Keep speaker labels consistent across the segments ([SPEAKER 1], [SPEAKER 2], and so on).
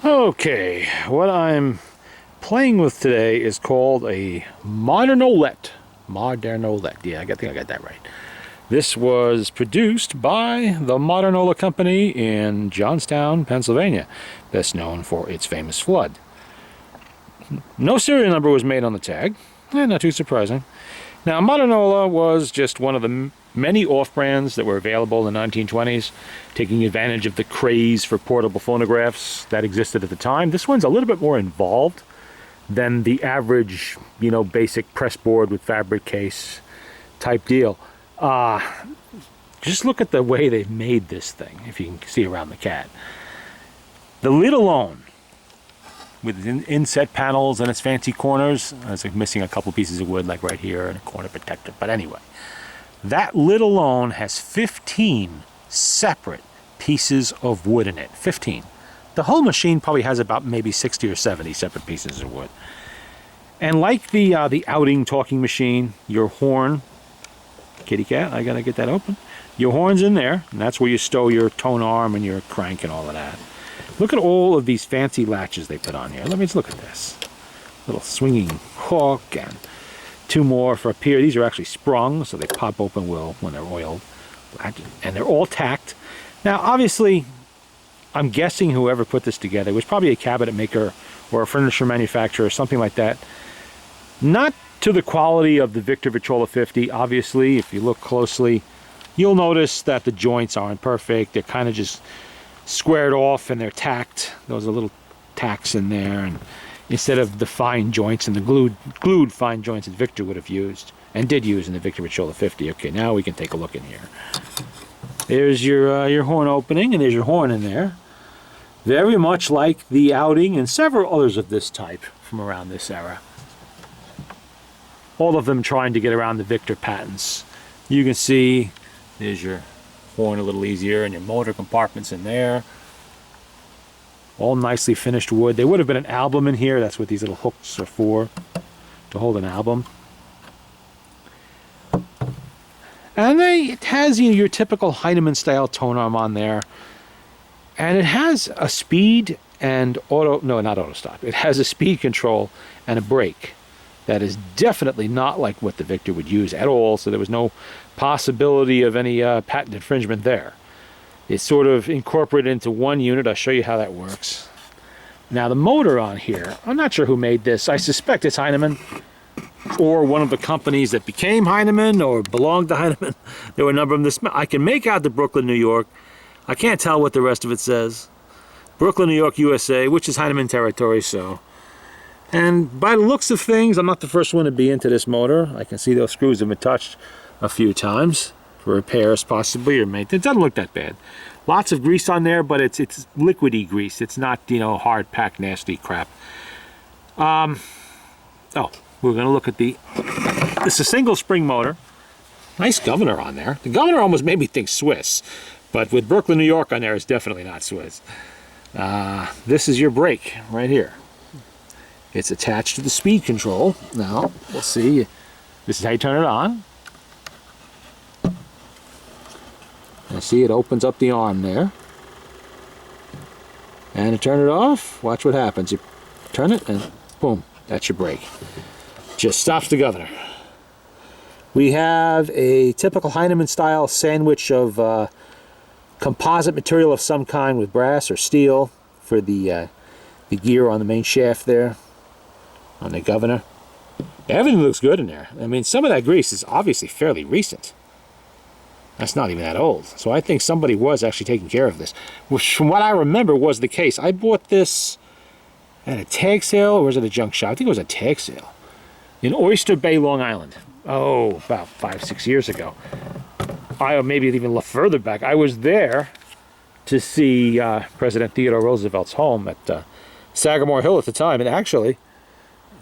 [SPEAKER 1] Okay, what I'm playing with today is called a Modernolette. Modernolette, yeah, I think I got that right. This was produced by the Modernola Company in Johnstown, Pennsylvania, best known for its famous flood. No serial number was made on the tag, not too surprising. Now, Modernola was just one of the many off-brands that were available in the 1920s, taking advantage of the craze for portable phonographs that existed at the time. This one's a little bit more involved than the average, basic press board with fabric case type deal. Just look at the way they've made this thing, if you can see around the cat. The lid alone, with inset panels and its fancy corners, it's like missing a couple pieces of wood, like right here, and a corner protector. But anyway, that lid alone has 15 separate pieces of wood in it. 15. The whole machine probably has about maybe 60 or 70 separate pieces of wood. And like the outing talking machine, your horn, kitty cat, I gotta get that open. Your horn's in there, and that's where you stow your tone arm and your crank and all of that. Look at all of these fancy latches they put on here. Let me just look at this. Little swinging hook and two more for up here. These are actually sprung, so they pop open when they're oiled. And they're all tacked. Now, obviously, I'm guessing whoever put this together was probably a cabinet maker or a furniture manufacturer or something like that. Not to the quality of the Victor Victrola 50. Obviously, if you look closely, you'll notice that the joints aren't perfect. They're kind of just squared off and they're tacked. Those are little tacks in there, and instead of the fine joints and the glued fine joints that Victor would have used and did use in the Victor Victrola 50. Okay, now we can take a look in here. There's your horn opening, and there's your horn in there. Very much like the outing and several others of this type from around this era. All of them trying to get around the Victor patents. You can see there's your horn a little easier, and your motor compartments in there. All nicely finished wood. There would have been an album in here. That's what these little hooks are for, to hold an album. And it has your typical Heinemann style tone arm on there. And it has a speed and not auto stop. It has a speed control and a brake. That is definitely not like what the Victor would use at all, so there was no possibility of any patent infringement there. It's sort of incorporated into one unit. I'll show you how that works. Now the motor on here, I'm not sure who made this. I suspect it's Heinemann or one of the companies that became Heinemann or belonged to Heinemann. There were a number of them. I can make out the Brooklyn, New York. I can't tell what the rest of it says. Brooklyn, New York, USA, which is Heinemann territory, so. And by the looks of things, I'm not the first one to be into this motor. I can see those screws have been touched a few times for repairs possibly or maintenance. It doesn't look that bad. Lots of grease on there, but it's liquidy grease. It's not, hard packed nasty crap. We're going to look at this is a single spring motor. Nice governor on there. The governor almost made me think Swiss, but with Brooklyn, New York on there, it's definitely not Swiss. This is your brake right here. It's attached to the speed control. Now, we'll see. This is how you turn it on. And see, it opens up the arm there. And to turn it off, watch what happens. You turn it and boom, that's your brake. Just stops the governor. We have a typical Heinemann style sandwich of composite material of some kind with brass or steel for the gear on the main shaft there, on the governor. Everything looks good in there. I mean, some of that grease is obviously fairly recent. That's not even that old. So I think somebody was actually taking care of this, which from what I remember was the case. I bought this at a tag sale, or was it a junk shop? I think it was a tag sale in Oyster Bay, Long Island. Oh, about 5-6 years ago. Maybe even further back. I was there to see President Theodore Roosevelt's home at Sagamore Hill at the time, and actually,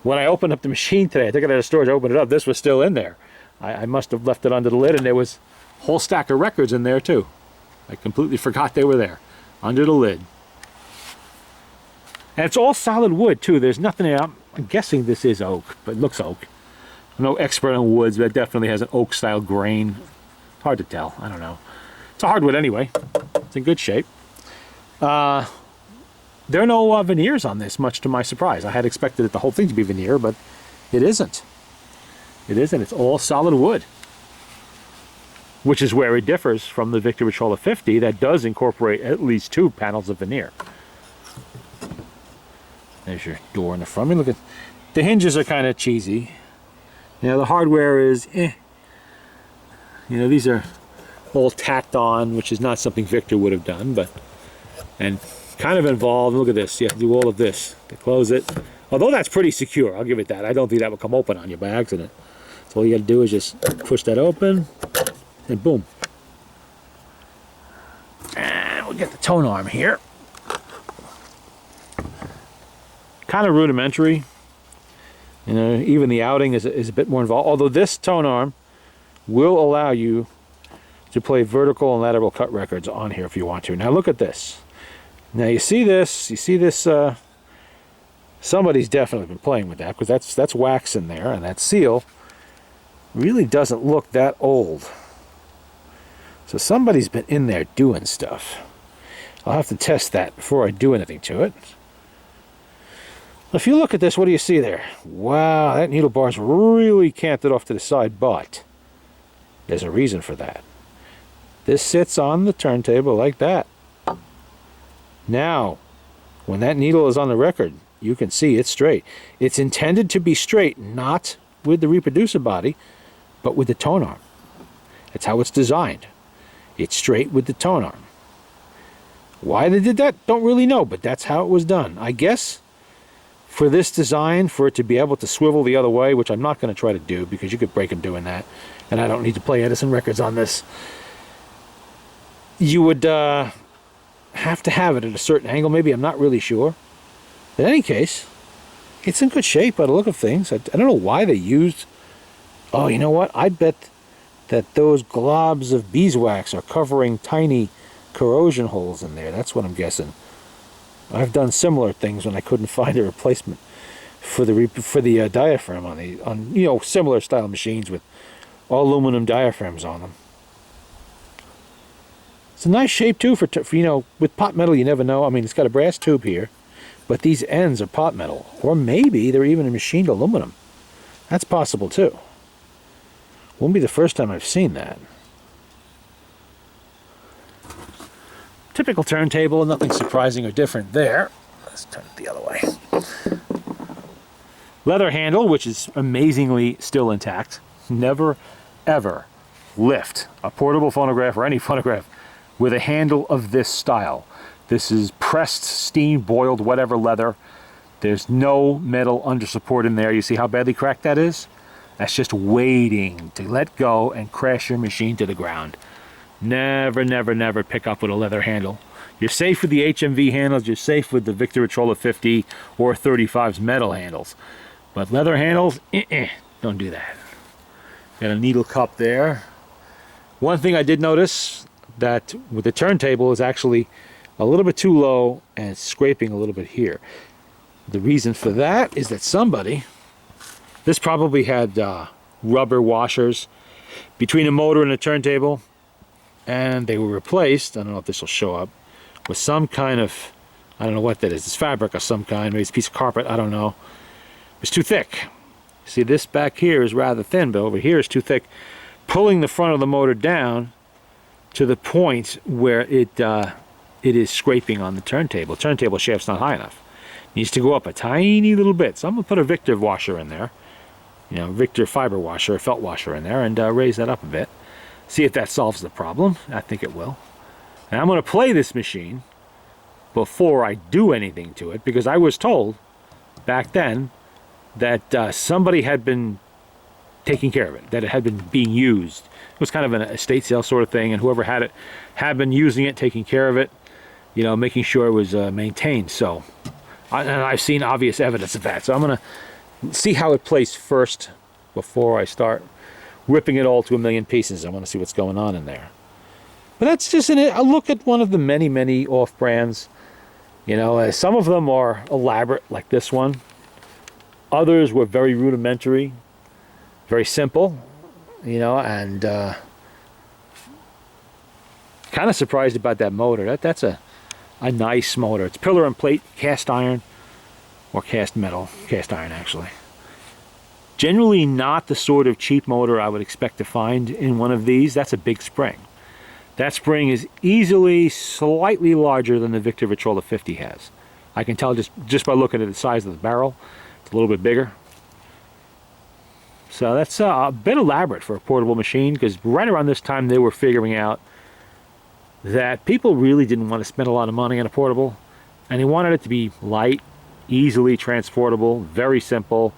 [SPEAKER 1] when I opened up the machine today, I took it out of storage, I opened it up, this was still in there. I must have left it under the lid, and there was a whole stack of records in there too. I completely forgot they were there, under the lid. And it's all solid wood too. There's nothing there. I'm guessing this is oak, but it looks oak. I'm no expert on woods, but it definitely has an oak style grain. Hard to tell, I don't know. It's a hardwood anyway. It's in good shape. there are no veneers on this, much to my surprise. I had expected the whole thing to be veneer, but it isn't. It isn't. It's all solid wood, which is where it differs from the Victor Victrola 50 that does incorporate at least 2 panels of veneer. There's your door in the front. I mean, look at the hinges are kind of cheesy. You know, the hardware is eh. You know, these are all tacked on, which is not something Victor would have done, but and kind of involved. Look at this. You have to do all of this to close it. Although that's pretty secure, I'll give it that. I don't think that will come open on you by accident. So all you got to do is just push that open, and boom. And we'll get the tone arm here. Kind of rudimentary. You know, even the outing is a bit more involved. Although this tone arm will allow you to play vertical and lateral cut records on here if you want to. Now look at this. Now you see this, somebody's definitely been playing with that, because that's wax in there, and that seal really doesn't look that old. So somebody's been in there doing stuff. I'll have to test that before I do anything to it. If you look at this, what do you see there? Wow, that needle bar's really canted off to the side, but there's a reason for that. This sits on the turntable like that. Now, when that needle is on the record, you can see it's straight. It's intended to be straight, not with the reproducer body, but with the tone arm. That's how it's designed. It's straight with the tone arm. Why they did that, don't really know, but that's how it was done. I guess for this design, for it to be able to swivel the other way, which I'm not going to try to do because you could break them doing that, and I don't need to play Edison records on this, you would have to have it at a certain angle. Maybe, I'm not really sure. In any case, it's in good shape by the look of things. I don't know why they used... Oh, you know what? I bet that those globs of beeswax are covering tiny corrosion holes in there. That's what I'm guessing. I've done similar things when I couldn't find a replacement for the diaphragm on you know, similar style machines with all aluminum diaphragms on them. It's a nice shape too for you know, with pot metal you never know. I mean, it's got a brass tube here, but these ends are pot metal, or maybe they're even machined aluminum. That's possible too. Won't be the first time I've seen that. Typical turntable, nothing surprising or different there. Let's turn it the other way. Leather handle, which is amazingly still intact. Never, ever lift a portable phonograph or any phonograph with a handle of this style. This is pressed, steam, boiled, whatever leather. There's no metal under support in there. You see how badly cracked that is? That's just waiting to let go and crash your machine to the ground. Never, never, never pick up with a leather handle. You're safe with the HMV handles. You're safe with the Victor Victrola 50 or 35's metal handles. But leather handles, don't do that. Got a needle cup there. One thing I did notice, that with the turntable is actually a little bit too low and scraping a little bit here. The reason for that is that somebody, this probably had rubber washers between the motor and the turntable, and they were replaced, I don't know if this will show up, with some kind of, I don't know what that is, it's fabric of some kind, maybe it's a piece of carpet, I don't know. It's too thick. See, this back here is rather thin, but over here is too thick, pulling the front of the motor down to the point where it is scraping on the turntable. Turntable shaft's not high enough. It needs to go up a tiny little bit. So I'm going to put a Victor washer in there, you know, Victor fiber washer, felt washer in there, and raise that up a bit. See if that solves the problem. I think it will. And I'm going to play this machine before I do anything to it, because I was told back then that somebody had been taking care of it, that it had been being used. It was kind of an estate sale sort of thing, and whoever had it had been using it, taking care of it, you know, making sure it was maintained. So, and I've seen obvious evidence of that. So I'm going to see how it plays first before I start ripping it all to a million pieces. I want to see what's going on in there. But that's just a look at one of the many, many off-brands. You know, some of them are elaborate, like this one. Others were very rudimentary, very simple, you know, and kind of surprised about that motor. That's a a nice motor. It's pillar and plate, cast iron, or cast metal, cast iron actually. Generally not the sort of cheap motor I would expect to find in one of these. That's a big spring. That spring is easily slightly larger than the Victor Victrola 50 has. I can tell just by looking at the size of the barrel. It's a little bit bigger. So that's a bit elaborate for a portable machine, because right around this time they were figuring out that people really didn't want to spend a lot of money on a portable, and they wanted it to be light, easily transportable, very simple.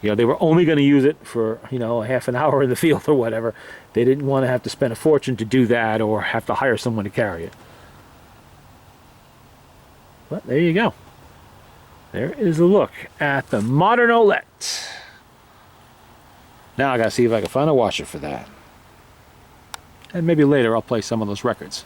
[SPEAKER 1] You know, they were only going to use it for, you know, a half an hour in the field or whatever. They didn't want to have to spend a fortune to do that or have to hire someone to carry it. But there you go. There is a look at the Modernolette. Now I got to see if I can find a washer for that. And maybe later I'll play some of those records.